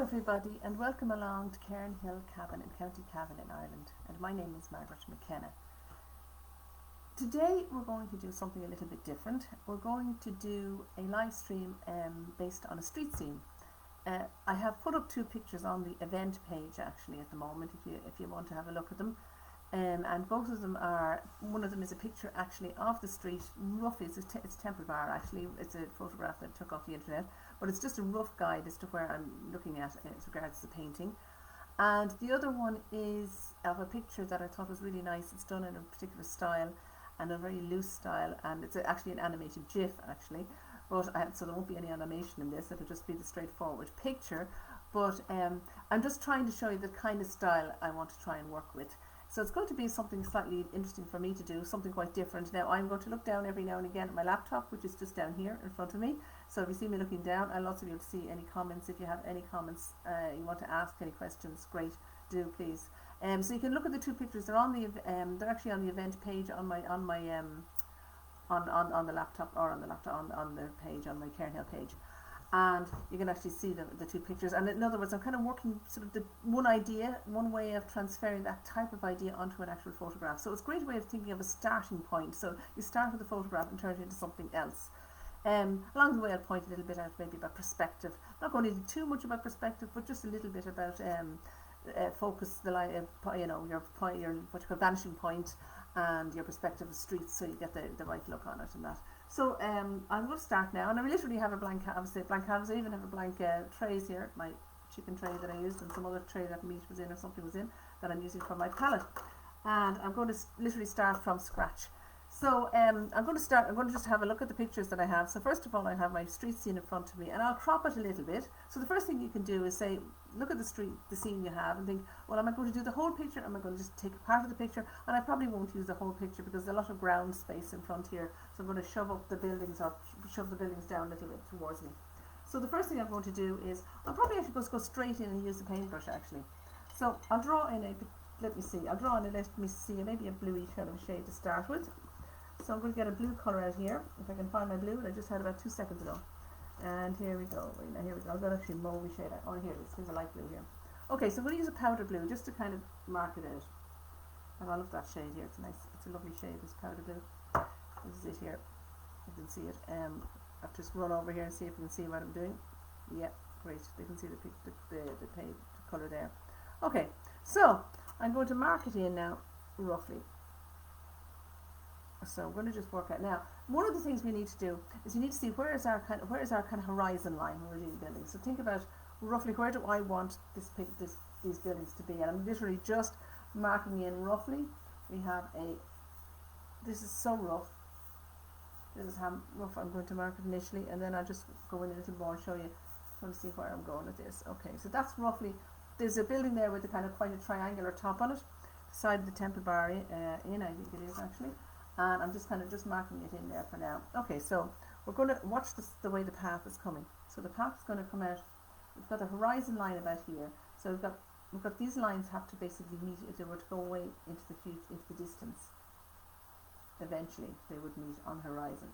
everybody, and welcome along to Cairn Hill Cabin in County Cavan in Ireland, and my name is Margaret McKenna. Today we're going to do something a little bit different. We're going to do a live stream based on a street scene. I have put up two pictures on the event page actually at the moment if you want to have a look at them. And both of them are, one of them is a picture actually of the street, roughly, it's Temple Bar actually, it's a photograph that I took off the internet, but it's just a rough guide as to where I'm looking at as regards to the painting. And the other one is of a picture that I thought was really nice. It's done in a particular style and a very loose style, and it's actually an animated GIF actually, but so there won't be any animation in this, it'll just be the straightforward picture, but I'm just trying to show you the kind of style I want to try and work with. So it's going to be something slightly interesting for me to do, something quite different. Now I'm going to look down every now and again at my laptop, which is just down here in front of me. So if you see me looking down, I'll also be able to see any comments. If you have any comments, you want to ask any questions, great, do please. So you can look at the two pictures. They're on the they're actually on the event page on the laptop, or on the page on my Cairn Hill page. And you can actually see the two pictures. And in other words, I'm kind of working sort of the one way of transferring that type of idea onto an actual photograph. So it's a great way of thinking of a starting point. So you start with a photograph and turn it into something else. Along the way I'll point a little bit out maybe about perspective. Not going to do too much about perspective, but just a little bit about focus, the line, your what you call vanishing point, and your perspective of streets, so you get the right look on it and that. So I'm going to start now, and I literally have a blank canvas. I even have a blank trays here, my chicken tray that I used, and some other tray that meat was in or something was in that I'm using for my palette. And I'm going to literally start from scratch. So I'm going to just have a look at the pictures that I have. So first of all, I have my street scene in front of me, and I'll crop it a little bit. So the first thing you can do is say, look at the scene you have, and think, well, am I going to do the whole picture? Am I going to just take a part of the picture? And I probably won't use the whole picture because there's a lot of ground space in front here. So I'm going to shove up the buildings, or shove the buildings down a little bit towards me. So the first thing I'm going to do is, I'm probably actually going to go straight in and use the paintbrush actually. So I'll draw in maybe a bluey kind of shade to start with. So I'm going to get a blue colour out here, if I can find my blue, that I just had about 2 seconds ago. And here we go. Here we go. I've got actually mauve shade out. Oh, here it is. Here's a light blue here. Okay, so I'm going to use a powder blue just to kind of mark it out. And I love that shade here. It's nice. It's a lovely shade, this powder blue. This is it here. You can see it. I'll just run over here and see if you can see what I'm doing. Yeah, great. They can see the colour there. Okay, so I'm going to mark it in now, roughly. So I'm going to just work out now. One of the things we need to do is you need to see where is our kind of horizon line when we're doing buildings. So think about roughly where do I want these buildings to be, and I'm literally just marking in roughly. We have this is so rough. This is how rough I'm going to mark it initially, and then I'll just go in a little more and show you. I want to see where I'm going with this. Okay, so that's roughly. There's a building there with a kind of quite a triangular top on it, the side of the Temple Bar I think it is actually. And I'm just marking it in there for now. Okay, so we're going to watch the way the path is coming. So the path is going to come out. We've got a horizon line about here. So we've got these lines have to basically meet if they were to go away into the distance. Eventually, they would meet on the horizon.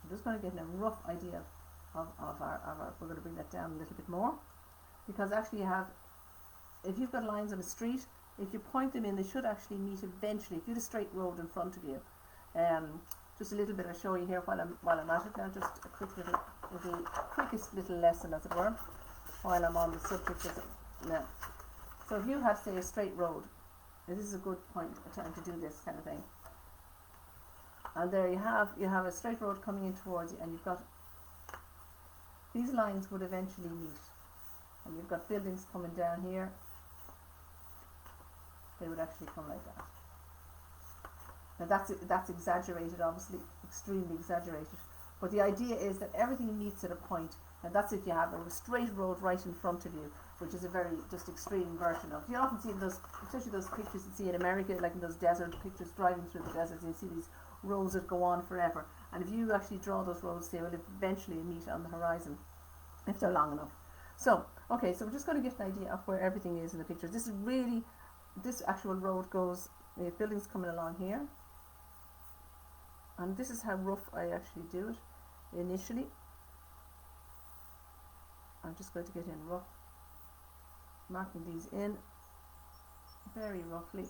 I'm just going to get a rough idea of our. We're going to bring that down a little bit more, because actually if you've got lines on a street, if you point them in, they should actually meet eventually. If you have a straight road in front of you, just a little bit I'll show you here while I'm at it now. Just a quickest little lesson, as it were, while I'm on the subject of it now. So if you have, say, a straight road, this is a good point of time to do this kind of thing. And there you have a straight road coming in towards you, and you've got these lines would eventually meet, and you've got buildings coming down here. They would actually come like that. Now that's exaggerated, obviously, extremely exaggerated. But the idea is that everything meets at a point, and that's if you have a straight road right in front of you, which is a very just extreme version of. You often see those, especially those pictures you see in America, like in those desert pictures, driving through the deserts, you see these roads that go on forever. And if you actually draw those roads, they will eventually meet on the horizon, if they're long enough. So, okay, so we're just going to get an idea of where everything is in the pictures. This actual road goes, we have buildings coming along here, and this is how rough I actually do it initially. I'm just going to get in rough, marking these in very roughly.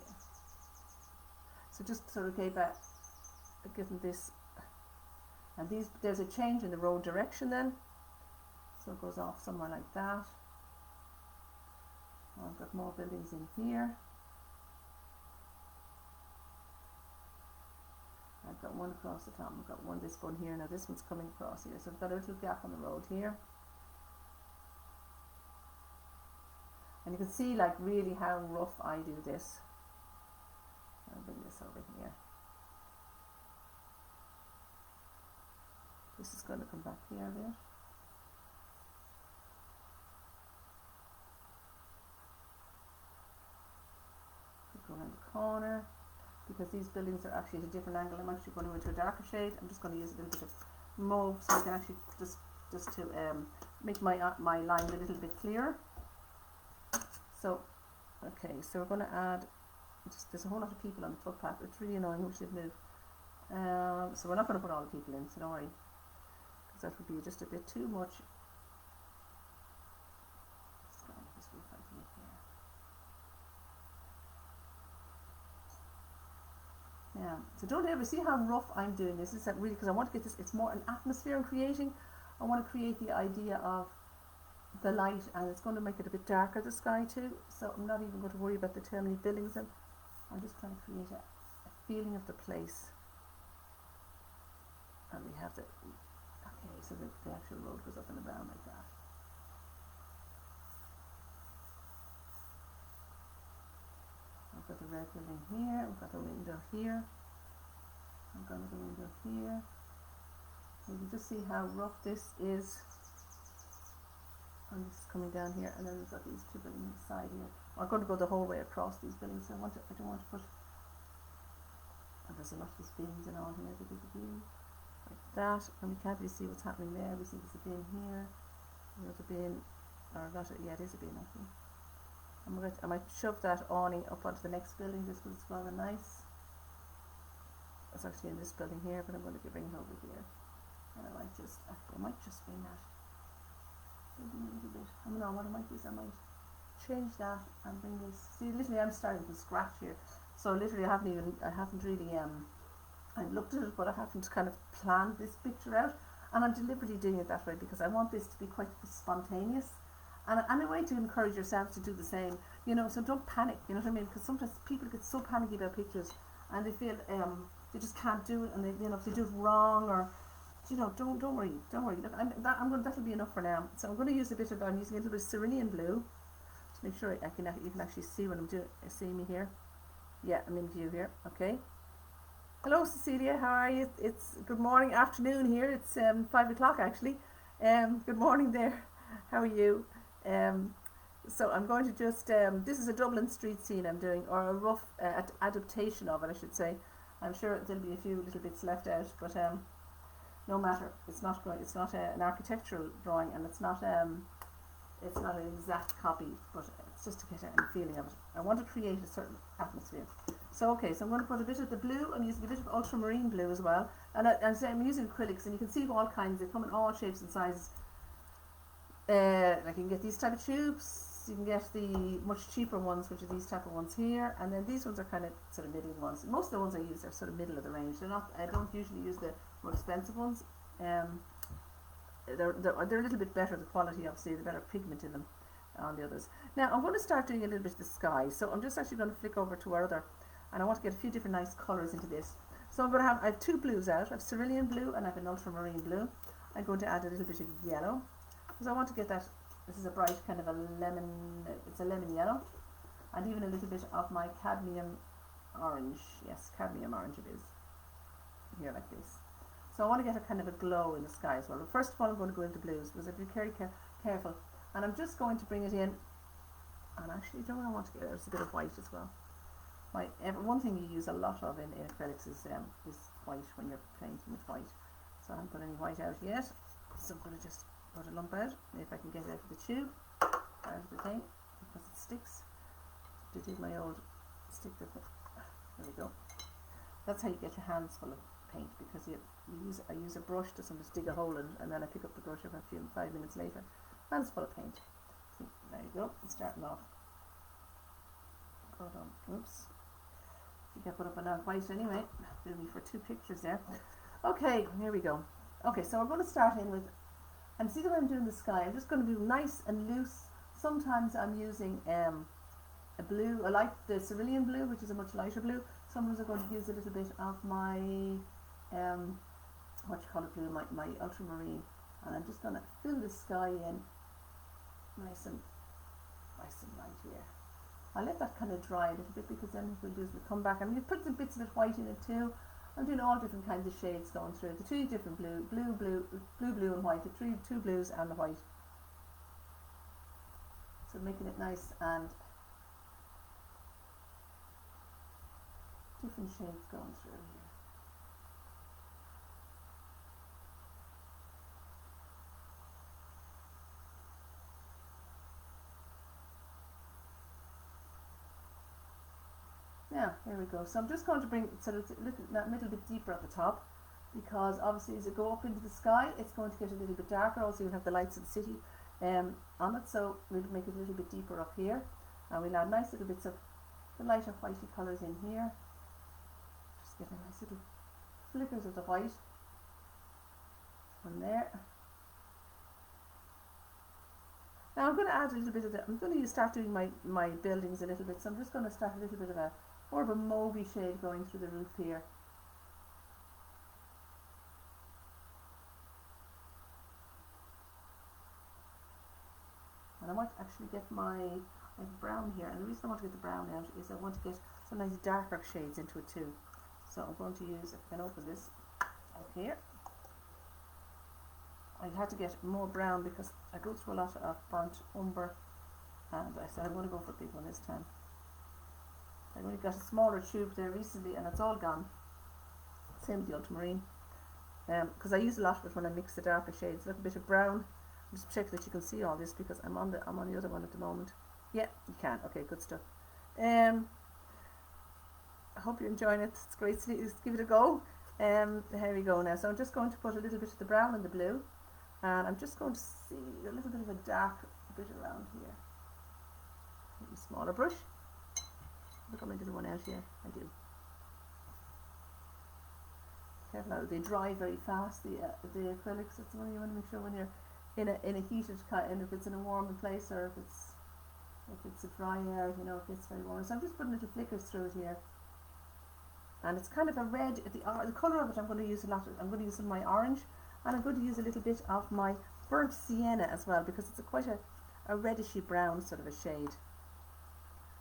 So just sort of gave that, given this, and these, there's a change in the road direction then, so it goes off somewhere like that. Oh, I've got more buildings in here. I've got one across the top, I've got one this one here, now this one's coming across here, so I've got a little gap on the road here. And you can see like really how rough I do this. I'll bring this over here. This is going to come back here a bit. Go around the corner, because these buildings are actually at a different angle. I'm actually going to go into a darker shade. I'm just going to use a little bit of mauve so I can actually just to make my line a little bit clearer. So, okay, so we're going to add, there's a whole lot of people on the footpath. It's really annoying, we should move. So we're not going to put all the people in, so don't worry, because that would be just a bit too much. Yeah, so don't ever see how rough I'm doing this. Is that really because I want to get this, it's more an atmosphere I'm creating. I want to create the idea of the light, and it's going to make it a bit darker, the sky too, so I'm not even going to worry about the how many buildings. I'm just trying to create a feeling of the place. And we have the, okay, so the actual road goes up and around like that. I've got the red building here, I've got a window here, I've got another window here. You can just see how rough this is. And this is coming down here, and then we've got these two buildings on the side here. I'm going to go the whole way across these buildings, so I don't want to put, and there's a lot of bins and all here, like that, and we can't really see what's happening there. We see there's a bin here, another bin, or not, yeah, it is a bin actually. I might shove that awning up onto the next building just because it's rather nice. It's actually in this building here, but I'm going to bring it over here, and I might just bring that a little bit. I don't know what I might do is I might change that and bring this. See, literally I'm starting from scratch here, so literally I haven't really I've looked at it, but I haven't kind of planned this picture out, and I'm deliberately doing it that way because I want this to be quite spontaneous, and a way to encourage yourself to do the same, you know. So don't panic, you know what I mean, because sometimes people get so panicky about pictures and they feel they just can't do it, and they, you know, if they do it wrong, or you know, don't worry. Look, that'll be enough for now. So I'm going to use I'm using a little bit of cerulean blue to make sure you can actually see what I'm doing. See me here? Yeah, I'm in view here. Okay. Hello, Cecilia. How are you? It's good morning, afternoon here. It's 5 o'clock actually. Good morning there. How are you? So I'm going to just this is a Dublin street scene I'm doing, or a rough adaptation of it, I should say. I'm sure there'll be a few little bits left out, but no matter. It's not an architectural drawing, and it's not an exact copy, but it's just to get a feeling of it. I want to create a certain atmosphere. So okay, so I'm going to put a bit of the blue. I'm using a bit of ultramarine blue as well, and I'm using acrylics, and you can see all kinds. They come in all shapes and sizes. Like you can get these type of tubes. You can get the much cheaper ones, which are these type of ones here, and then these ones are kind of sort of middling ones. Most of the ones I use are sort of middle of the range. They're not. I don't usually use the more expensive ones. They're a little bit better, the quality, obviously, the better pigment in them on the others. Now I'm going to start doing a little bit of the sky, so I'm just actually going to flick over to our other, and I want to get a few different nice colours into this. So I have two blues out. I have cerulean blue and I have an ultramarine blue. I'm going to add a little bit of yellow because I want to get that. This is a bright kind of a lemon. It's a lemon yellow, and even a little bit of my cadmium orange. Yes, cadmium orange it is. Here like this. So I want to get a kind of a glow in the sky as well. But first of all, I'm going to go into blues because I've been very careful, and I'm just going to bring it in. And actually, don't I want to get there's a bit of white as well. One thing you use a lot of in acrylics is white when you're painting with white. So I haven't put any white out yet. So I'm going to just put a lump out. If I can get it out of the tube, out of the thing, because it sticks. To do my old stick there we go. That's how you get your hands full of paint, because I use a brush to sometimes dig a hole in, and then I pick up the brush about 5 minutes later. Hands full of paint. So there you go, it's starting off. Hold on, oops. I think I put up enough white anyway. It'll be for 2 pictures there. Okay, here we go. Okay, so we're going to start in with, and see the way I'm doing the sky, I'm just going to do nice and loose. Sometimes I'm using a blue, I like the cerulean blue, which is a much lighter blue. Sometimes I'm going to use a little bit of my, what you call it blue, my ultramarine. And I'm just going to fill the sky in nice and light here. I'll let that kind of dry a little bit, because then what we'll do is we'll come back and we'll put some bits of it white in it too. I'm doing all different kinds of shades going through. The 3 different blue and white, the 2 blues and the white. So making it nice and different shades going through here. Now, here we go. So I'm just going to bring it so it's a little bit deeper at the top, because obviously as it go up into the sky, it's going to get a little bit darker. Also, you'll have the lights of the city on it, so we'll make it a little bit deeper up here. And we'll add nice little bits of the lighter whitey colours in here. Just getting nice little flickers of the white on there. Now I'm going to add a little bit of the, I'm going to start doing my buildings a little bit, so I'm just going to start a little bit of a more of a mauvey shade going through the roof here. And I might actually get my brown here, and the reason I want to get the brown out is I want to get some nice darker shades into it too. So I'm going to use, if I can open this out here, I had to get more brown because I go through a lot of burnt umber, and I said I'm going to go for a big one this time. I only got a smaller tube there recently and it's all gone. Same with the ultramarine, because I use a lot of it when I mix the darker shades. Look, a bit of brown. Just check that you can see all this, because I'm on the other one at the moment. Yeah, you can. Okay, good stuff. I hope you're enjoying it. It's great to give it a go. Here we go now. So I'm just going to put a little bit of the brown and the blue, and I'm just going to see a little bit of a dark bit around here. Maybe a smaller brush. Look, I did one out here. I do. Careful now, they dry very fast. The acrylics. That's one you want to make sure when you're in a heated kind, and if it's in a warm place, or if it's a dry air, you know, it gets very warm. So I'm just putting little flickers through it here, and it's kind of a red. The colour of it, I'm going to use a lot. I'm going to use some of my orange, and I'm going to use a little bit of my burnt sienna as well, because it's quite a reddishy brown sort of a shade,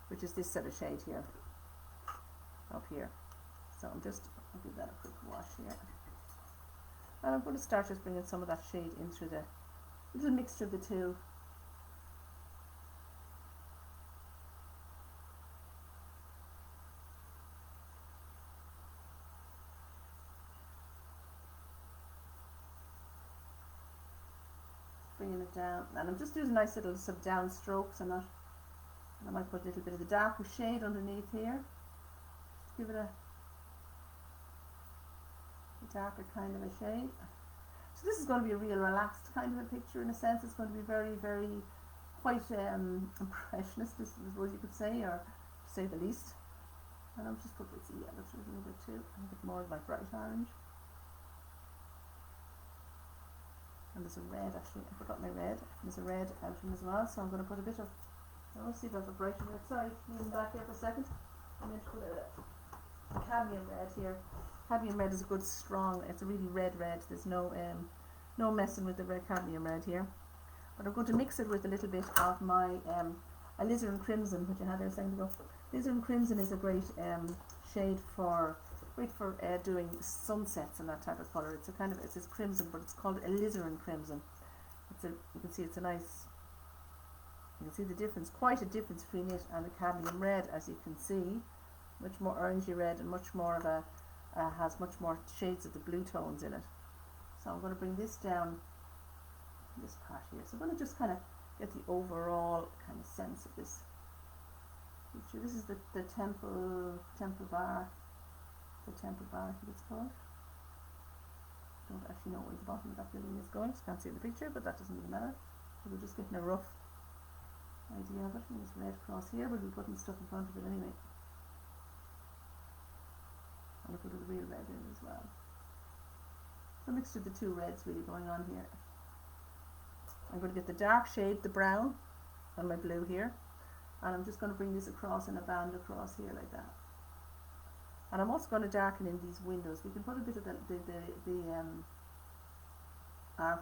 which is this sort of shade here, up here. So I'll give that a quick wash here, and I'm going to start just bringing some of that shade in through the little mixture of the two. Bringing it down, and I'm just doing nice little sort of down strokes on it. And I might put a little bit of the darker shade underneath here, just give it a darker kind of a shade. So this is going to be a real relaxed kind of a picture in a sense. It's going to be very, very quite impressionist, I suppose you could say, or to say the least. And I'll just put this yellow through a little bit too, and a bit more of my bright orange. And there's a red, actually, I forgot my red. There's a red out in as well, so I'm going to put a bit of, I'll see if I have a brighter red. Sorry, moving back here for a second. I'm going to put a cadmium red here. Cadmium red is a good strong, it's a really red. There's no messing with the red cadmium red here. But I'm going to mix it with a little bit of my alizarin crimson, which I had there a second ago. Alizarin crimson is a great shade for doing sunsets and that type of colour. It's a kind of, it says crimson, but it's called alizarin crimson. You can see it's a nice, you can see the difference, quite a difference between it and the cadmium red, as you can see. Much more orangey red and much more of a, has much more shades of the blue tones in it. So I'm going to bring this down, this part here. So I'm going to just kind of get the overall kind of sense of this picture. This is the temple bar. The temple bar, I think it's called. Don't actually know where the bottom of that building is going. Just can't see in the picture, but that doesn't really matter. So we're just getting a rough idea of it. And this red cross here, we'll be putting stuff in front of it anyway. And we'll put a real red in as well. So a mixture of the two reds really going on here. I'm going to get the dark shade, the brown, on my blue here. And I'm just going to bring this across in a band across here like that. And I'm also going to darken in these windows. We can put a bit of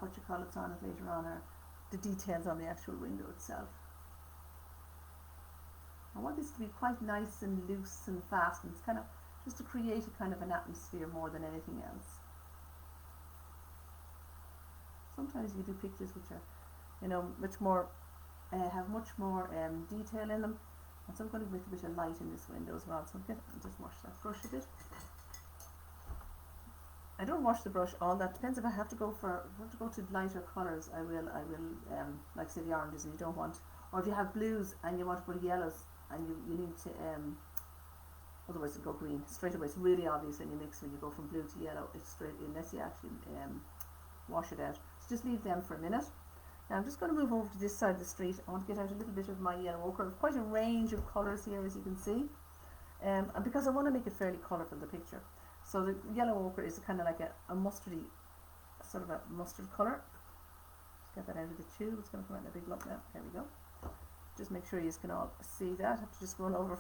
what you call it's on it later on, or the details on the actual window itself. I want this to be quite nice and loose and fast, and it's kind of just to create a kind of an atmosphere more than anything else. Sometimes you do pictures which are, you know, much more have much more detail in them, and so I'm going to put a bit of light in this window as well. So I'll just wash that brush a bit. I don't wash the brush all that. Depends if I have to go to lighter colours. I will like say the oranges, and you don't want, or if you have blues and you want to put yellows, and you need to otherwise it'll go green straight away. It's really obvious when you mix, when you go from blue to yellow. It's straight, unless you actually wash it out. So just leave them for a minute. Now I'm just going to move over to this side of the street. I want to get out a little bit of my yellow ochre. I've quite a range of colours here, as you can see, and because I want to make it fairly colourful, the picture. So the yellow ochre is kind of like a mustardy, sort of a mustard colour. Just get that out of the tube. It's going to come out in a big lump now. There we go. Just make sure you can all see that. I have to just run over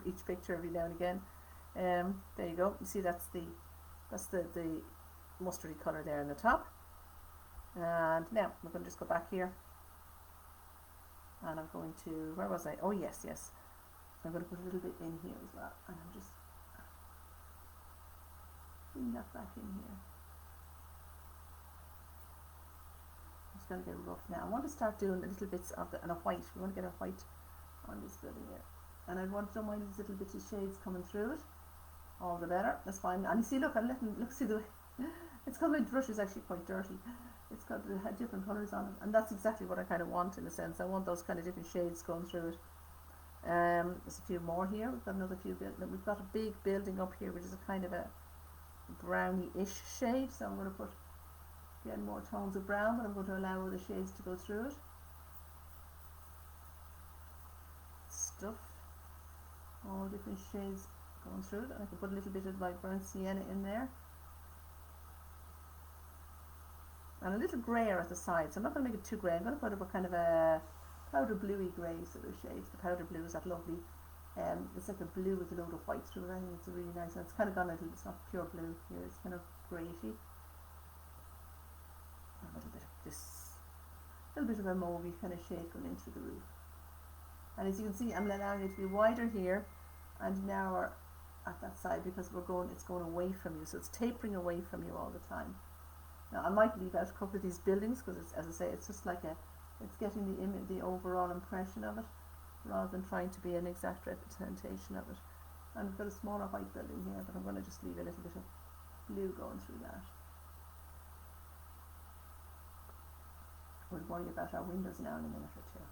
each picture every now and again. There you go. You see that's the mustardy colour there in the top. And now we're going to just go back here, and I'm going to, where was I? Oh yes. I'm going to put a little bit in here as well, and I'm just bring that back in here. I'm just going to get it rough now. I want to start doing little bits of the, and a white. We want to get a white on this building here, and I don't mind these little bits of shades coming through it. All the better. That's fine. And you see, look, see the way it's because my brush is actually quite dirty. It's got different colours on it, and that's exactly what I kind of want, in a sense. I want those kind of different shades going through it. There's a few more here. We've got another few. We've got a big building up here, which is a kind of a browny-ish shade. So I'm going to put again more tones of brown, but I'm going to allow other shades to go through it. Stuff, all different shades going through it. And I can put a little bit of like burnt sienna in there. And a little greyer at the sides. So I'm not going to make it too grey. I'm going to put up a kind of a powder bluey grey sort of shade. The powder blue is that lovely. It's like a blue with a load of white through it. I think it's a really nice one. It's kind of gone a little. It's not pure blue here. It's kind of greyishy. A little bit of this, a little bit of a mauvey kind of shade going into the roof. And as you can see, I'm allowing it to be wider here and narrower at that side, because it's going away from you. So it's tapering away from you all the time. Now I might leave out a couple of these buildings, because it's, as I say, it's just like it's getting the overall impression of it, rather than trying to be an exact representation of it. And I've got a smaller white building here, but I'm going to just leave a little bit of blue going through that. We'll worry about our windows now in a minute or two.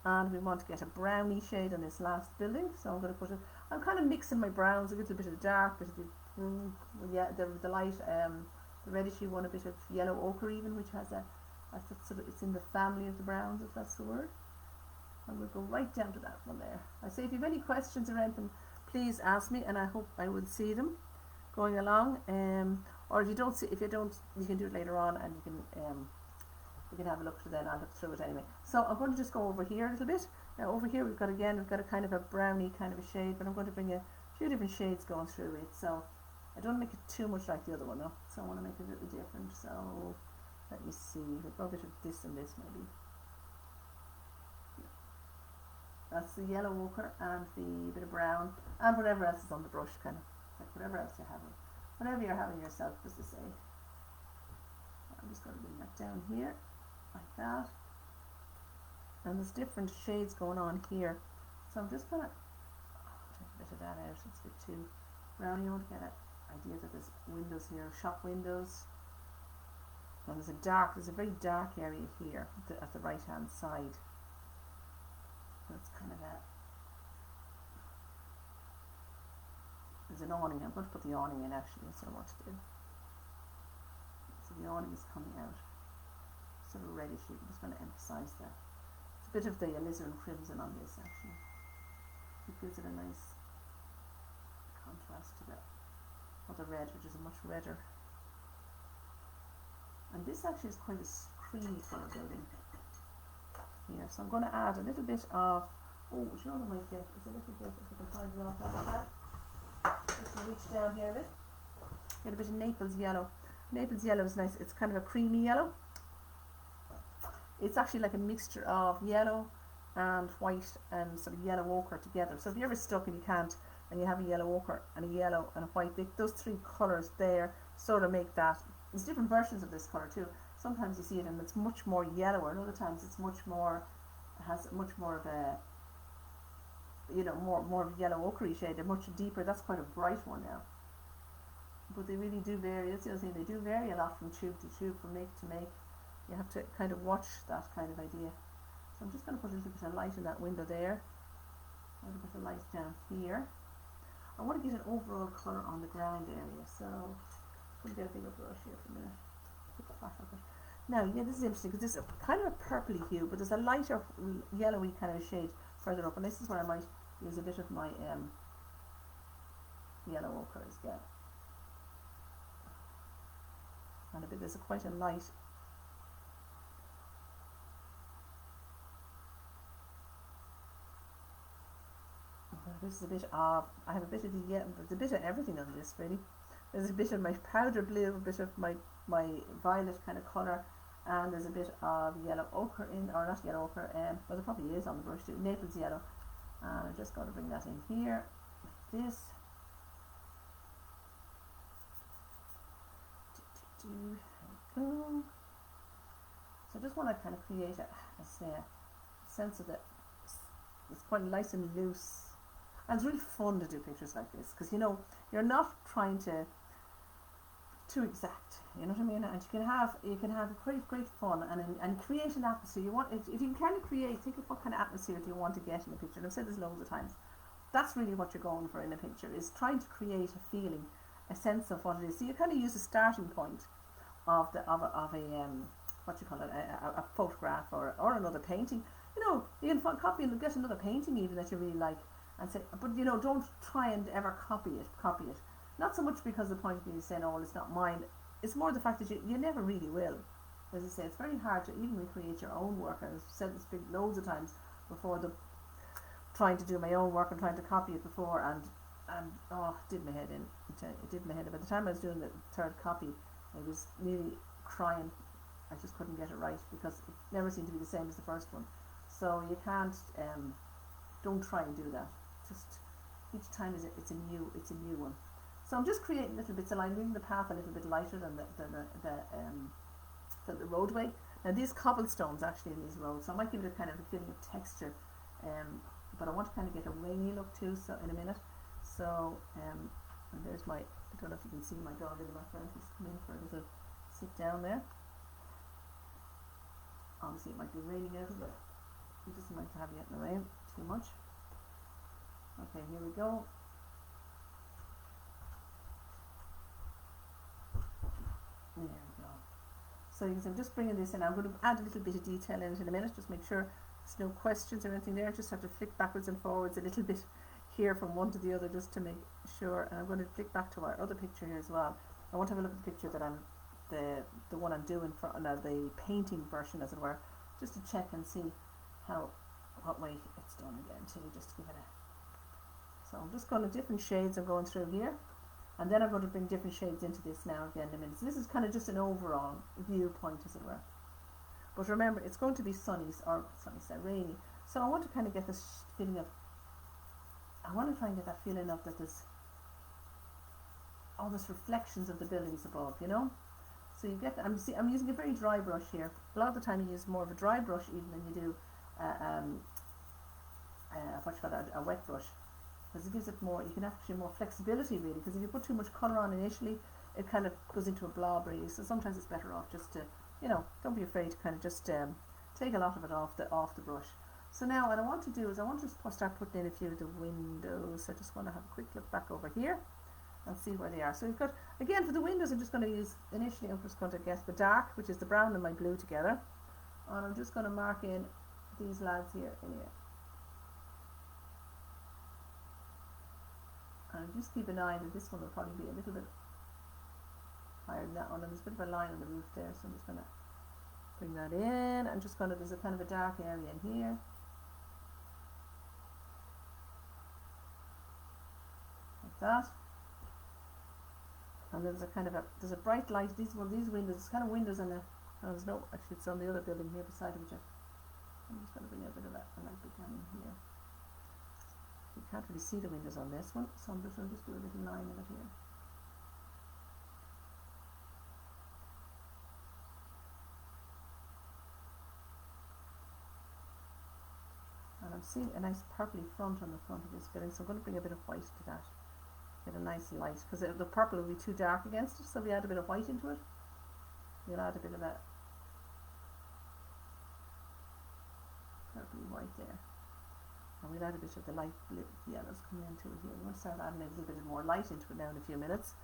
And we want to get a browny shade on this last building, so I'm going to I'm kind of mixing my browns, a little bit of the dark, bit of the the light, the redishy one, a bit of yellow ochre even, which has it's in the family of the browns, if that's the word. And we'll go right down to that one there. I say if you have any questions or anything, please ask me, and I hope I will see them going along. Or if you don't, you can do it later on, and you can have a look through then. I'll look through it anyway. So I'm going to just go over here a little bit. Now over here we've got a kind of a browny kind of a shade, but I'm going to bring a few different shades going through it. So I don't want to make it too much like the other one though. So I want to make it a little different. So let me see. We've got a bit of this and this maybe. That's the yellow ochre and the bit of brown and whatever else is on the brush, kind of like whatever else you're having. Whatever you're having yourself, just to say. I'm just going to bring that down here, like that. And there's different shades going on here. So I'm just going to take a bit of that out. It's a bit too browny. You want to get an idea that there's windows here, shop windows. And there's a very dark area here at the right hand side. That's kind of there's an awning. I'm going to put the awning in actually, that's what I want to do. So the awning is coming out. So sort of reddish. I'm just going to emphasize that. It's a bit of the alizarin crimson on this actually. It gives it a nice contrast to the other red, which is a much redder. And this actually is quite a creamy colour building here. So I'm going to add a little bit of, oh, do you know what I might get? It's a little bit, if I can find it off that pad. Just reach down here a bit. Get a bit of Naples yellow. Naples yellow is nice. It's kind of a creamy yellow. It's actually like a mixture of yellow and white and sort of yellow ochre together. So if you're ever stuck and you can't, and you have a yellow ochre and a yellow and a white, those three colours there sort of make that. There's different versions of this colour too. Sometimes you see it and it's much more yellower, and other times it's much more, has much more of a, you know, more of a yellow ochre shade. They're much deeper. That's quite a bright one now. But they really do vary. That's the other thing. They do vary a lot from tube to tube, from make to make. You have to kind of watch that kind of idea. So I'm just going to put a little bit of light in that window there. A little bit of light down here. I want to get an overall colour on the ground area. So I'm going to get a bigger brush here for a minute. Put the flash on it. Now, yeah, this is interesting because this is kind of a purpley hue, but there's a lighter yellowy kind of shade further up, and this is where I might use a bit of my yellow ochre as well. And a bit, there's quite a light. This is a bit of, I have a bit of the yellow, there's a bit of everything on this really. There's a bit of my powder blue, a bit of my violet kind of colour, and there's a bit of yellow ochre in, or not yellow ochre, well there probably is on the brush too, Naples yellow. And I'm just going to bring that in here, like this. There we go. So I just want to kind of create a sense of it. It's quite nice and loose. And it's really fun to do pictures like this because, you know, you're not trying to too exact, you know what I mean? And you can have great fun and create an atmosphere. You want, if you can kind of create, think of what kind of atmosphere do you want to get in a picture. And I've said this loads of times. That's really what you're going for in a picture, is trying to create a feeling, a sense of what it is. So you kind of use a starting point of a what you call it, a photograph or another painting. You know, you can copy and get another painting even that you really like, and say, but you know, don't try and ever copy it. Not so much because the point of view is saying, oh, well, it's not mine. It's more the fact that you never really will. As I say, it's very hard to even recreate your own work. I've said this loads of times before, trying to do my own work and trying to copy it before, and oh, it did my head in. It did my head in. By the time I was doing the third copy, I was nearly crying. I just couldn't get it right because it never seemed to be the same as the first one. So you can't, don't try and do that. Just each time it's a new one. So I'm just creating little bits of line, moving the path a little bit lighter than the roadway. Now these cobblestones actually in these roads, so I might give it a kind of a feeling of texture, but I want to kind of get a rainy look too. So in a minute, so and there's my, I don't know if you can see my dog in the background. He's come in for a little sit down there. Obviously it might be raining out, but he doesn't like to have you in the rain too much. Okay, here we go. There we go. So you can see I'm just bringing this in. I'm going to add a little bit of detail in it in a minute. Just make sure there's no questions or anything there. Just have to flick backwards and forwards a little bit here from one to the other just to make sure. And I'm going to flick back to our other picture here as well. I want to have a look at the picture that I'm, the one I'm doing for the painting version, as it were, just to check and see what way it's done again too, just to give it a. So I'm just going to different shades I'm going through here, and then I'm going to bring different shades into this now again in a minute. So this is kind of just an overall viewpoint, as it were. But remember, it's going to be rainy. So I want to kind of get this feeling of, I want to try and get that feeling of that there's all these reflections of the buildings above, you know. So you get, I'm using a very dry brush here. A lot of the time you use more of a dry brush even than you do a wet brush. Because it gives it more, you can actually more flexibility really, because if you put too much colour on initially, it kind of goes into a blob really. So sometimes it's better off just to, you know, don't be afraid to kind of just take a lot of it off the brush. So now what I want to do is I want to start putting in a few of the windows. So I just want to have a quick look back over here and see where they are. So we've got, again for the windows I'm just going to use, initially I'm just going to guess the dark, which is the brown and my blue together. and I'm just going to mark in these lads here in here. And just keep an eye that this one will probably be a little bit higher than that one, and there's a bit of a line on the roof there, so I'm just going to bring that in. I'm just going to, there's a kind of a dark area in here. Like that. And there's a kind of a, there's a bright light, these windows, it's kind of windows on the, oh, there's no, actually it's on the other building here beside it, which I'm just going to bring a bit of a light bit down in here. You can't really see the windows on this one, so I'm just going to do a little line of it here. And I'm seeing a nice purpley front on the front of this building, so I'm going to bring a bit of white to that. Get a nice light, because the purple will be too dark against it, so if we add a bit of white into it, we'll add a bit of a purpley white there. And we'll add a bit of the light yellows coming into it here. We want to start adding a little bit more light into it now in a few minutes.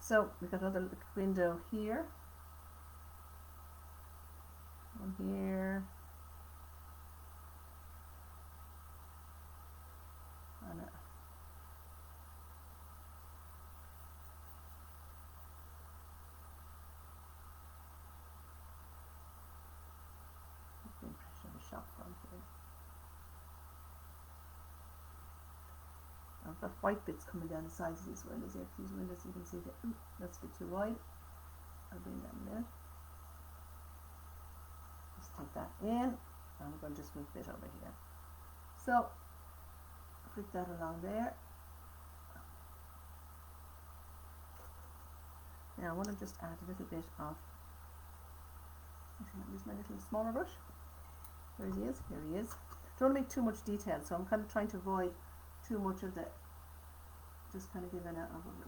So we've got another window here, one here, and the impression of a shop front here. I've got white bits coming down the sides of these windows here. These windows, you can see that that's a bit too wide. I'll bring that in there. Just take that in, and we're going to just move a bit over here. So flick that along there. Now I want to just add a little bit of, actually I'll use my little smaller brush. There he is, here he is. Don't want to make too much detail, so I'm kind of trying to avoid too much of the, just kind of giving an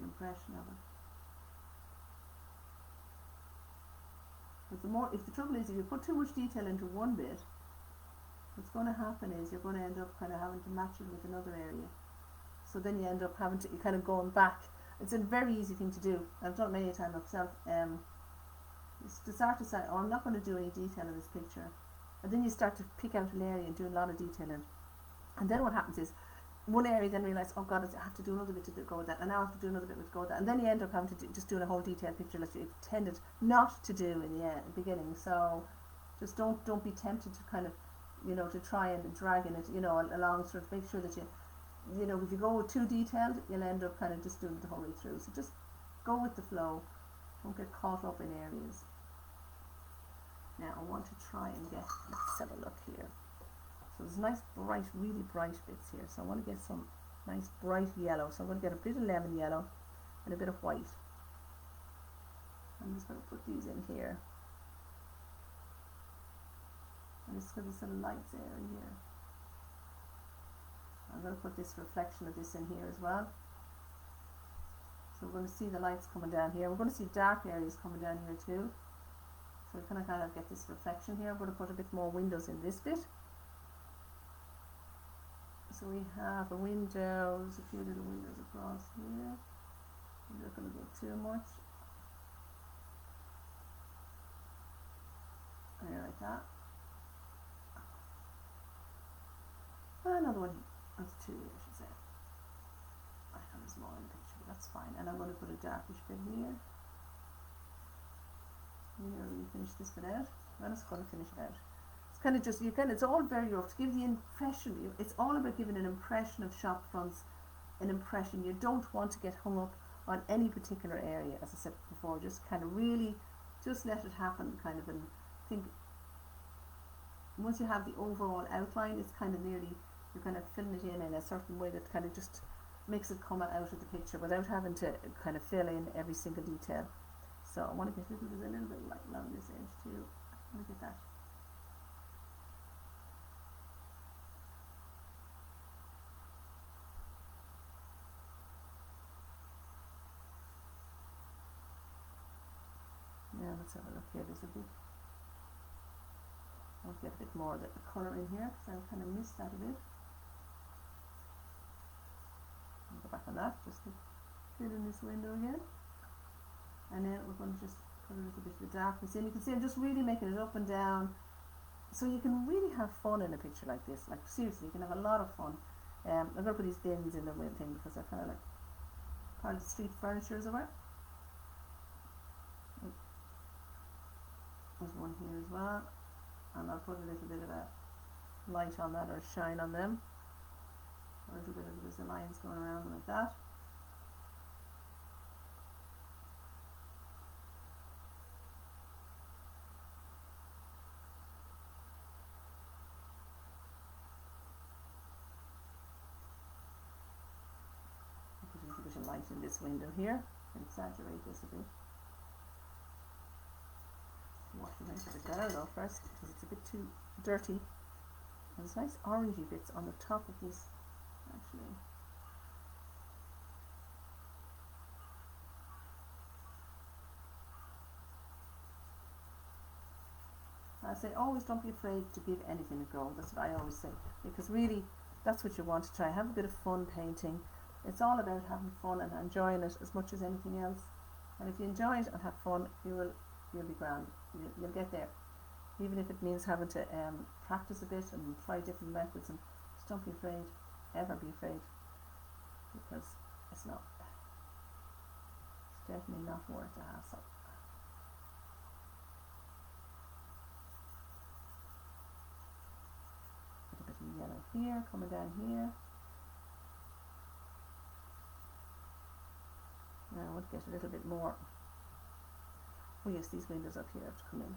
impression of it. But the more, if the trouble is, if you put too much detail into one bit, what's going to happen is you're going to end up kind of having to match it with another area. So then you end up having to, you kind of going back. It's a very easy thing to do. I've done it many a time myself. To start to say, oh, I'm not going to do any detail in this picture. And then you start to pick out an area and do a lot of detail in it. And then what happens is, one area then realise, oh God, I have to do another bit to go with that, and now I have to do another bit to go with that, and then you end up having to just doing a whole detailed picture that you intended not to do in the beginning. So just don't be tempted to kind of, you know, to try and drag in it, you know, along, sort of make sure that you know, if you go too detailed, you'll end up kind of just doing it the whole way through. So just go with the flow, don't get caught up in areas. Now I want to try and get, let's have a look here. So there's nice bright, really bright bits here. So I want to get some nice bright yellow. So I'm going to get a bit of lemon yellow and a bit of white. I'm just going to put these in here. And it's going to be some lights there in here. I'm going to put this reflection of this in here as well. So we're going to see the lights coming down here. We're going to see dark areas coming down here too. So we kind of get this reflection here. I'm going to put a bit more windows in this bit. So we have a window, there's a few little windows across here. I'm not going to go too much. There, like that. Another one, that's two, I should say. I have a small in the picture, but that's fine. And I'm going to put a darkish bit here. Here we finish this bit out. I'm just going to finish it out. Kind of just, you can, it's all very rough to give the impression, it's all about giving an impression of shop fronts, an impression. You don't want to get hung up on any particular area, as I said before. Just kind of really just let it happen, kind of, and think once you have the overall outline, it's kind of nearly, you're kind of filling it in a certain way that kind of just makes it come out of the picture without having to kind of fill in every single detail. So I want to get a little bit of light along this edge too. I want to get that. Now let's have a look here. There's a bit, I'll get a bit more of the colour in here because I kind of missed that a bit. I'll go back on that, just to fill in this window again. And then we're going to just put a little bit of the darkness in. You can see I'm just really making it up and down So you can really have fun in a picture like this. Like seriously, you can have a lot of fun. I'm going to put these bins in the wheel thing because they're kind of like part of the street furniture, as it were. There's one here as well, and I'll put a little bit of a light on that, or shine on them. A little bit of there's lines going around them like that. Put a little bit of light in this window here, and exaggerate this a bit. Wash it out a bit better though first, because it's a bit too dirty. And there's nice orangey bits on the top of this, actually. I say always don't be afraid to give anything a go. That's what I always say, because really that's what you want to try. Have a bit of fun painting. It's all about having fun and enjoying it as much as anything else. And if you enjoy it and have fun, you'll be grand. You'll get there, even if it means having to practice a bit and try different methods. And just don't be afraid, ever be afraid, because it's definitely not worth the hassle. A bit of yellow here, coming down here. Now I want to get a little bit more. Oh yes, these windows up here have to come in.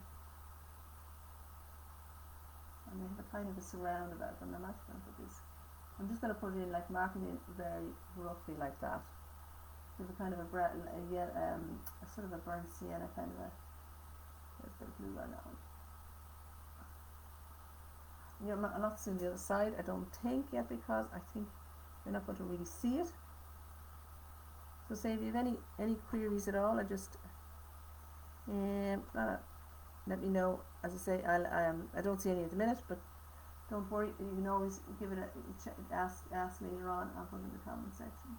And they have a kind of a surround about them. I'm actually going to put this. I'm just going to put it in, like marking it very roughly like that. There's a kind of a sort of a burnt sienna kind of a. There's a bit of blue on that one. Yeah, I'm not seeing the other side, I don't think yet, because I think you're not going to really see it. So say if you have any queries at all, I just let me know. As I say, I don't see any at the minute, but don't worry, you can always give it ask later on. I'll put it in the comment section.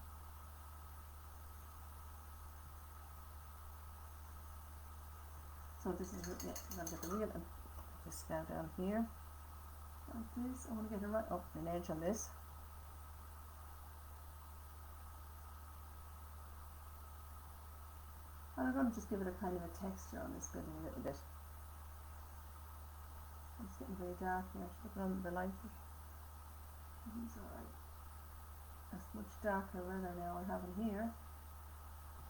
So this is it. Yeah, I'll get the wheel and this now down here like this. I want to get it right up an edge on this. And I'm going to just give it a kind of a texture on this building a little bit. It's getting very dark here. I should look under the light. It's alright. It's much darker weather now we're having here.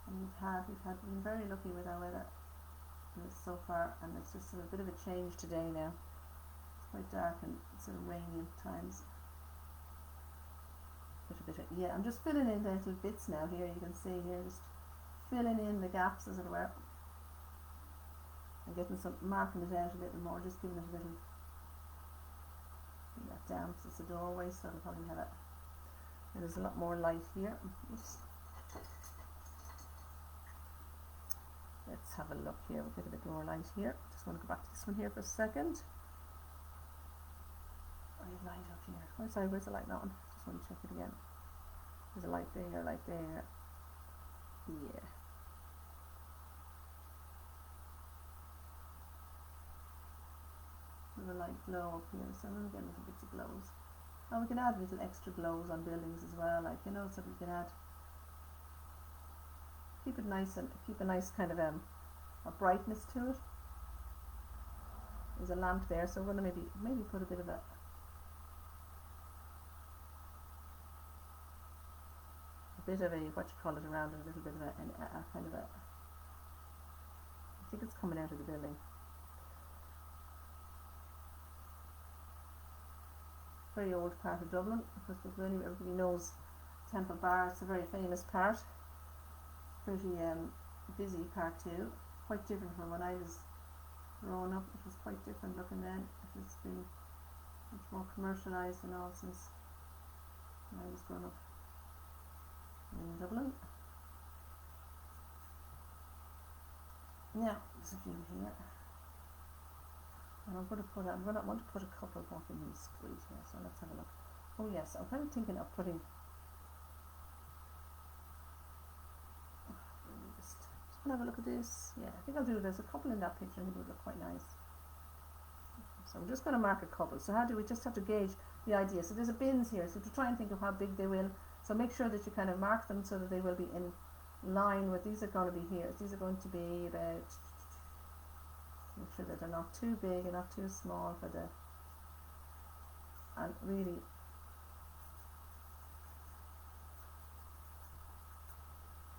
And we've been very lucky with our weather so far, and it's just a bit of a change today now. It's quite dark and sort of rainy at times. Yeah, I'm just filling in the little bits now here. You can see here, just filling in the gaps, as it were, and marking it out a little more, just giving it a little. Bring that down because it's a doorway, so it'll probably have there's a lot more light here. Oops. Let's have a look here. We'll get a bit more light here. Just want to go back to this one here for a second. I have light up here. Where's the light on? Just want to check it again. There's a light there, light there. Yeah. There's a light glow up here, so I'm going to get little bits of glows. And we can add little extra glows on buildings as well, like, you know, so we can keep it nice and keep a nice kind of a brightness to it. There's a lamp there, so we're going to maybe put a bit of a what you call it around it, a little bit of a kind of a. I think it's coming out of the building. Very old part of Dublin, because everybody knows Temple Bar. It's a very famous part. Pretty busy part too. Quite different from when I was growing up. It was quite different looking then. It's been much more commercialised and all since when I was growing up in Dublin. Now there's a few here. And I want to put a couple back in these squeeze here, so let's have a look. Oh yes, I'm kind of thinking of putting just have a look at this. Yeah, I think I'll do there's a couple in that picture. I think it would look quite nice. So we're just going to mark a couple. So how do we just have to gauge the idea? So there's a bins here, so to try and think of how big they will. So make sure that you kind of mark them so that they will be in line with, these are going to be here. These are going to be about, make sure that they're not too big and not too small for the, and really,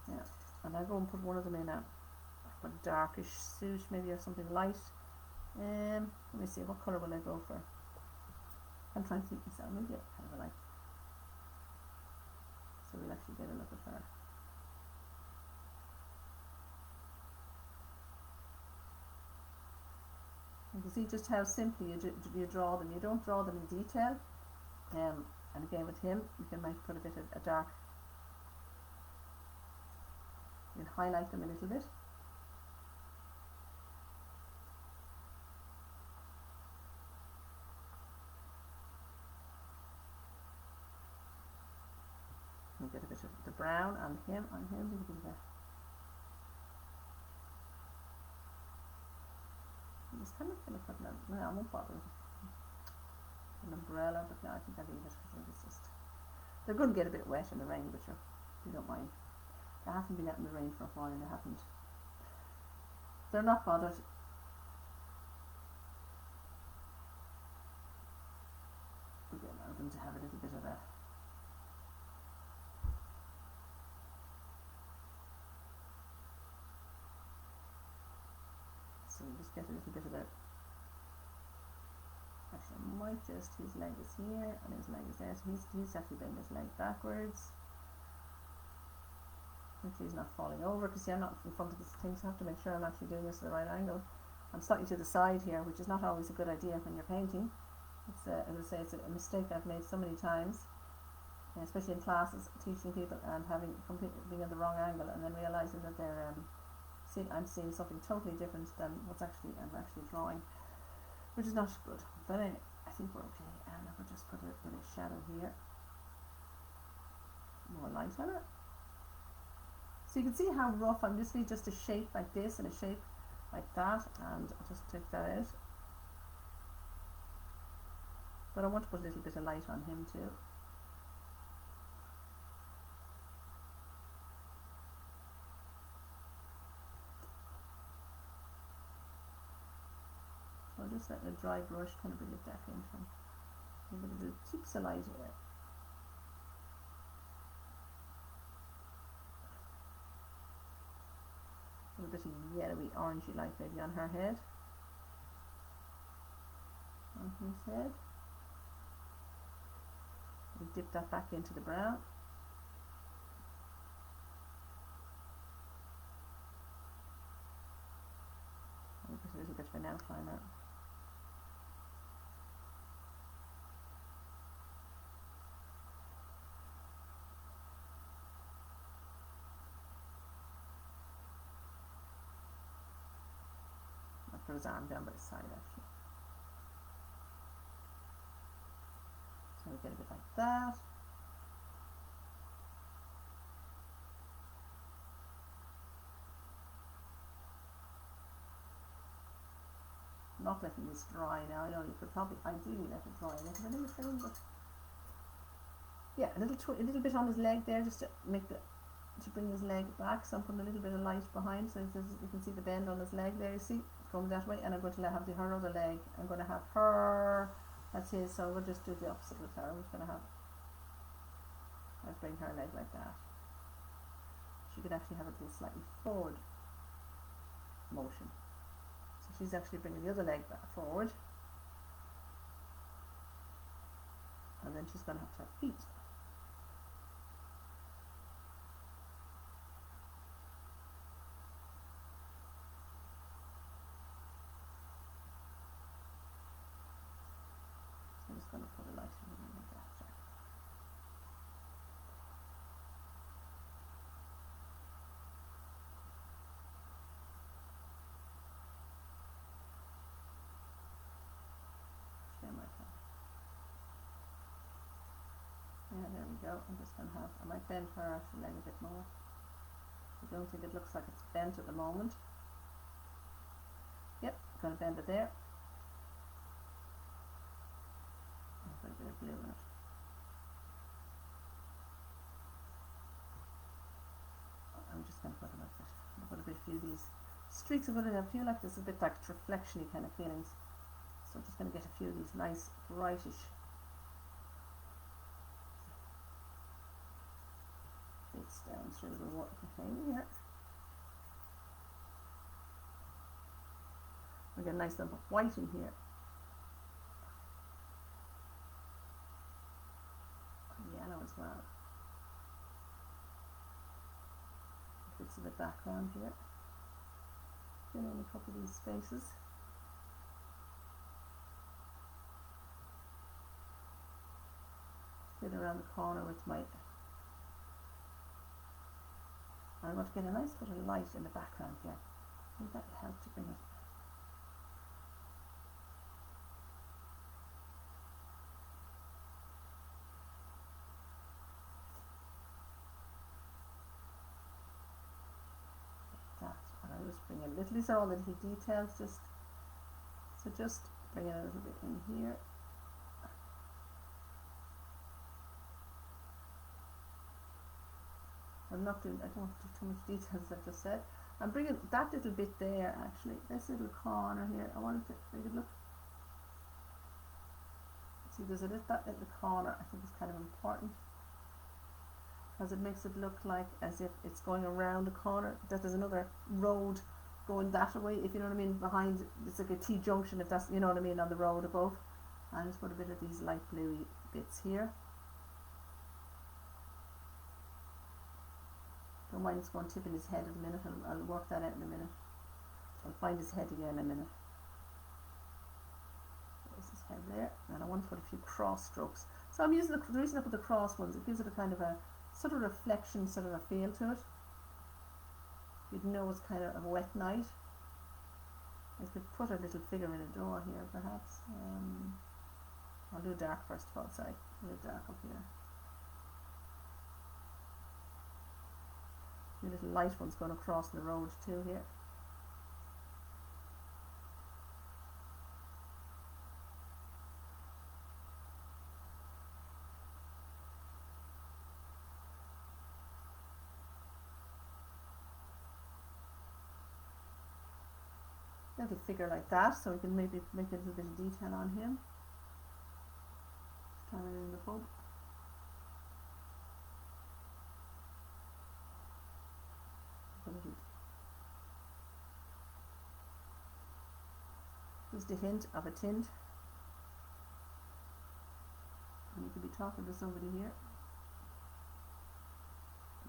yeah, and I'll go and put one of them in a darkish suit maybe, or something light. Let me see, what colour will I go for? I'm trying to think myself, maybe kind of a light, so we'll actually get a look at her. You can see just how simply you draw them. You don't draw them in detail. And again with him, you can might put a bit of a dark, you can highlight them a little bit. You get a bit of the brown on him, a little bit of a, I'm just kind of going to put an, no, I won't bother with an umbrella, but no, I think I'll leave it because it's just, they're going to get a bit wet in the rain, but you don't mind. They haven't been out in the rain for a while, they haven't, they're not bothered. Again, allow them to have a little bit of a, so you just get a little bit of a, actually I might just, his leg is here and his leg is there, so he's actually bending his leg backwards. Make sure he's not falling over, because see, I'm not in front of this thing, so I have to make sure I'm actually doing this at the right angle. I'm slightly to the side here, which is not always a good idea when you're painting. It's as I say, it's a mistake I've made so many times, especially in classes, teaching people and being at the wrong angle, and then realizing that they're I'm seeing something totally different than what's I'm actually drawing, which is not good. But anyway, I think we're okay, and we'll just put a bit of shadow here, more light on it. So you can see how rough I'm just a shape like this and a shape like that, and I'll just take that out. But I want to put a little bit of light on him too. So I'll just let the dry brush kind of bring it back into him. I'm going to do keeps the light here. A little bit of yellowy orangey light maybe on her head. On his head. We dip that back into the brown. And put a little bit of an outline out. I'll put his arm down by his side actually. So we get a bit like that. Not letting this dry now. I know you could probably ideally let it dry a little bit in between, but yeah, a little bit on his leg there, just to bring his leg back. So I'm putting a little bit of light behind, so you can see the bend on his leg there. You see, it's going that way, and I'm going to have her other leg. I'm going to have her. That's his. So we'll just do the opposite with her. I'm just going to I'll bring her leg like that. She could actually have a little slightly forward motion. So she's actually bringing the other leg back forward, and then she's going to have feet. So I'm just going to put a light in like that. Yeah, there we go. I'm just going to I might bend her leg a bit more. I don't think it looks like it's bent at the moment. Yep, I'm going to bend it there. Put a bit of blue in it. I'm just going to put a few of these streaks of it. I feel like there's a bit like reflection-y kind of feelings. So I'm just going to get a few of these nice brightish bits down through the water thing here. We get a nice lump of white in here. Yellow as well. Bits of the background here. Fill in a couple of these spaces. Fit around the corner with my. I want to get a nice bit of light in the background here. I think that will help to bring it. Bring a little, these are all the little details, just bring it a little bit in here. I don't want to do too much details, as I've just said. I'm bringing that little bit there, actually, this little corner here. I wanted to make it look. See, there's that little corner, I think is kind of important, because it makes it look like as if it's going around a corner, that there's another road going that way, if you know what I mean, behind. It's like a T-junction, if that's, you know what I mean, on the road above. And just put a bit of these light bluey bits here. Don't mind it's going tipping his head in a minute. I'll work that out in a minute. I'll find his head again in a minute. There's his head there, and I want to put a few cross strokes. So I'm using the reason I put the cross ones, it gives it a kind of a sort of reflection, sort of a feel to it. You'd know it's kind of a wet night. I could put a little figure in a door here, perhaps. I'll do dark first of all, sorry. I'll do dark up here. A few little light ones going across the road too here. Little figure like that, so we can maybe make a little bit of detail on him. Standing in the pub. Just a hint of a tint. And you could be talking to somebody here.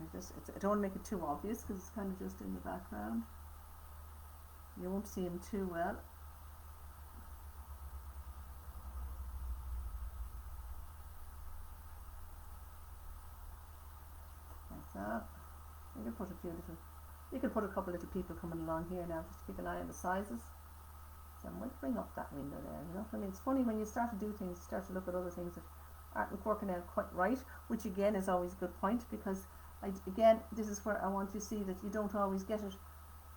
I don't want to make it too obvious because it's kind of just in the background. You won't see him too well. Like that. You can put a couple little people coming along here now, just to keep an eye on the sizes. So I might bring up that window there, you know. I mean, it's funny when you start to do things, you start to look at other things that aren't working out quite right, which again is always a good point, because again, this is where I want you to see that you don't always get it.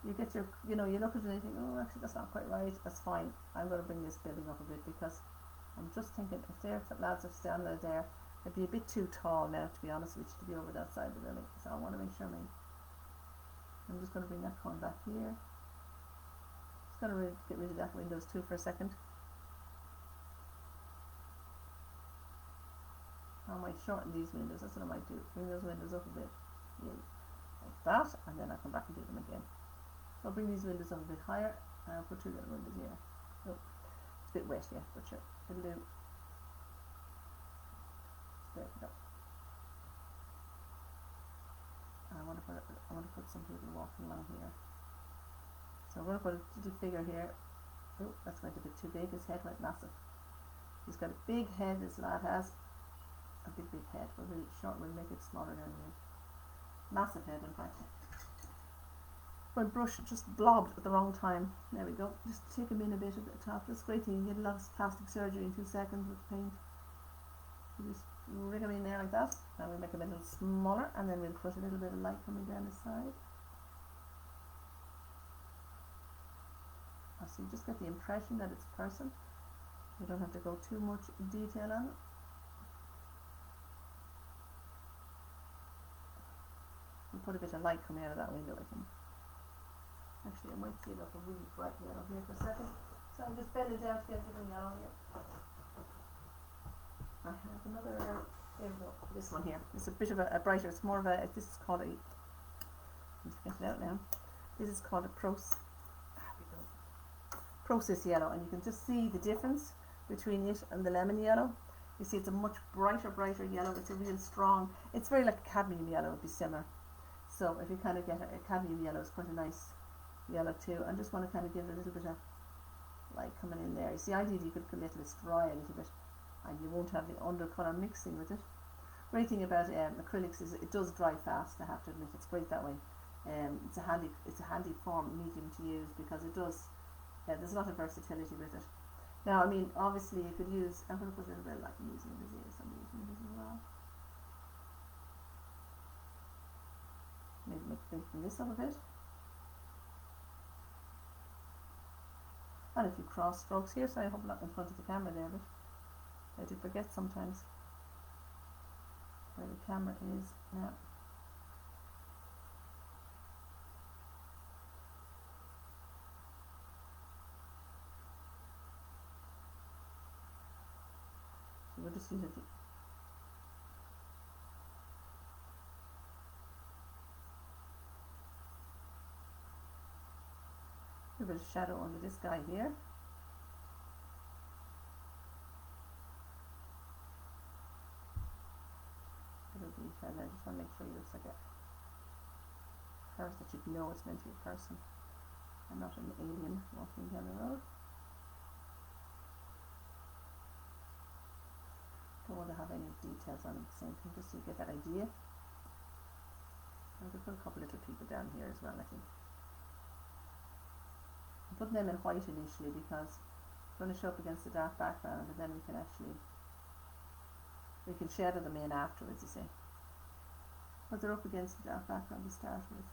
You get your, you know, you look at it and you think, oh, actually that's not quite right. That's fine. I'm going to bring this building up a bit, because I'm just thinking if their lads are standing there, it'd be a bit too tall now, to be honest with you, to be over that side of the building. So I want to make sure I'm just going to bring that corner back here. Just going to get rid of that windows too for a second. I might shorten these windows. That's what I might do. Bring those windows up a bit, yeah, like that, and then I'll come back and do them again. So I'll bring these windows up a bit higher, and I'll put two little windows here. Oh, it's a bit wet, yeah, but sure, it'll do. There we go. And I want to put some people walking along here. So I'm going to put a little figure here. Oh, that's going to be too big. His head went massive. He's got a big head. This lad has a big head. We'll make it smaller down here. Massive head, in fact. My brush just blobbed at the wrong time. There we go. Just take him in a bit at the top. That's great thing. You can get a lot of plastic surgery in 2 seconds with paint. You just rig him in there like that. Now we'll make him a little smaller, and then we'll put a little bit of light coming down the side. So you just get the impression that it's a person. You don't have to go too much detail on it. and put a bit of light coming out of that window. I think. Actually, I might see it up a really bright yellow here for a second. So I'm just bending down to get a different yellow here. I have another, there we go, this one here. It's a bit of a brighter, it's more of a, this is called a, let's get it out now. This is called a process yellow, and you can just see the difference between it and the lemon yellow. You see it's a much brighter yellow. It's a real strong, it's very like a cadmium yellow would be similar. So if you kind of get a cadmium yellow, it's quite a nice yellow too. I just want to kind of give it a little bit of light coming in there. You see, ideally you could let this dry a little bit, and you won't have the undercolour mixing with it. Great thing about acrylics is it does dry fast. I have to admit, it's great that way. It's a handy medium to use because it does. There's a lot of versatility with it. Now, I mean, obviously you could use. I'm going to put a little bit of light using this here. So I'm using this as well. Maybe making this up a bit. And a few cross strokes here, so I hope I'm not in front of the camera there, but I do forget sometimes where the camera is now. So we'll just use it. A bit of shadow under this guy here. Little detail there. I just want to make sure he looks like a person that you'd know it's meant to be a person and not an alien walking down the road. Don't want to have any details on it, the same thing, just so you get that idea. I'm going to put a couple little people down here as well, I think. I'm putting them in white initially because it's going to show up against the dark background, and then we can shadow them in afterwards, you see. But they're up against the dark background to start with.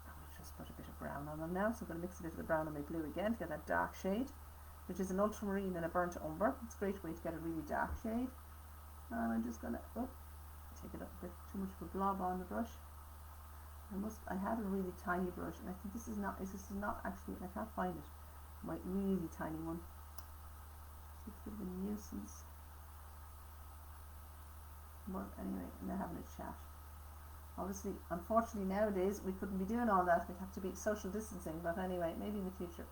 I'm going to just put a bit of brown on them now, so I'm going to mix a bit of the brown on my blue again to get that dark shade, which is an ultramarine and a burnt umber. It's a great way to get a really dark shade. And I'm just going to take it up a bit too much of a blob on the brush. I had a really tiny brush, and I think this is not actually, I can't find it, my really tiny one. So it's a bit of a nuisance. But anyway, and they're having a chat. Obviously, unfortunately nowadays, we couldn't be doing all that. We'd have to be social distancing, but anyway, maybe in the future,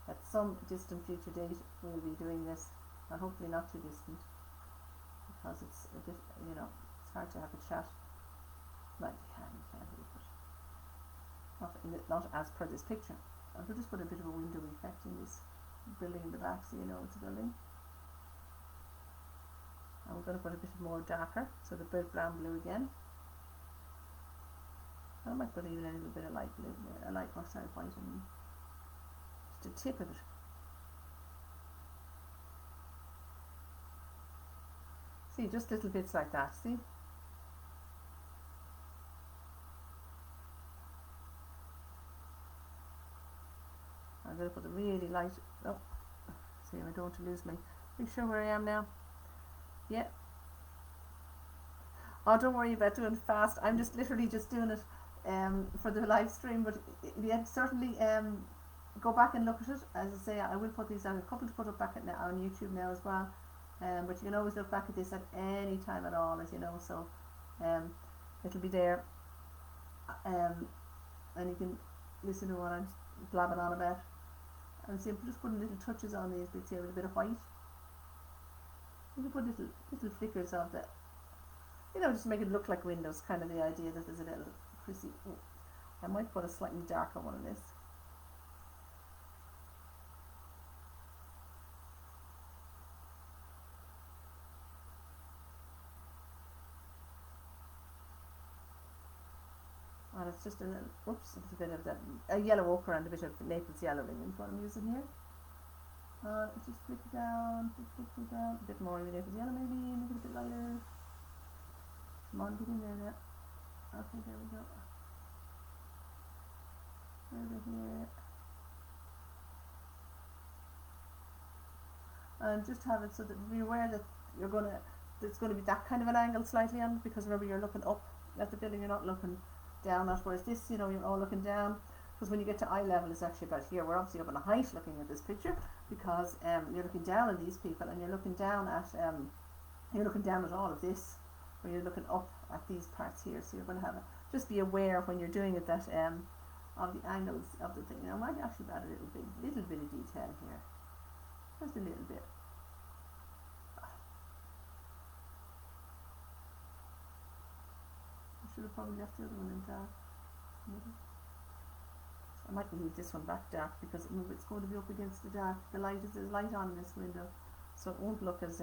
at some distant future date, we'll be doing this, and hopefully not too distant, because it's a bit, it's hard to have a chat. Like you can really, but not as per this picture. I could just put a bit of a window effect in this building in the back, so you know it's a building. And we're going to put a bit more darker, so the brown blue again. I might put even a little bit of light blue there, white, and just a tip of it. See, just little bits like that. See. I'm going to put the really light, see, I don't want to lose my, are you sure where I am now? Yeah. Oh, don't worry about doing it fast, I'm just literally just doing it for the live stream, but yeah, certainly go back and look at it. As I say, I will put these out, a couple to put up back on YouTube now as well, but you can always look back at this at any time at all, as you know, so it'll be there, and you can listen to what I'm blabbing on about. And see, I'm just putting little touches on these bits here with a bit of white. You can put little flickers of that, just to make it look like windows, kind of the idea that there's a little creasy. I might put a slightly darker one on this. And it's just a little bit of that, a yellow ochre and a bit of Naples yellowing is what I'm using here. Just flick it down, a bit more of the Naples yellow maybe, make it a bit lighter. Come on, get in there now. Okay, there we go. Over here. And just have it so that be aware that you're going to it's going to be that kind of an angle slightly on it, because remember, you're looking up at the building, you're not looking down at, whereas this, you know, you're all looking down, because when you get to eye level, it's actually about here. We're obviously up on a height looking at this picture, because you're looking down on these people, and you're looking down at all of this, where you're looking up at these parts here. So you're going to have just be aware when you're doing it that of the angles of the thing. Now I might actually add a little bit of detail here, just a little bit. I should have probably left the other one in dark. I might leave this one back dark, because it's going to be up against the dark. There's light on in this window, so it won't look as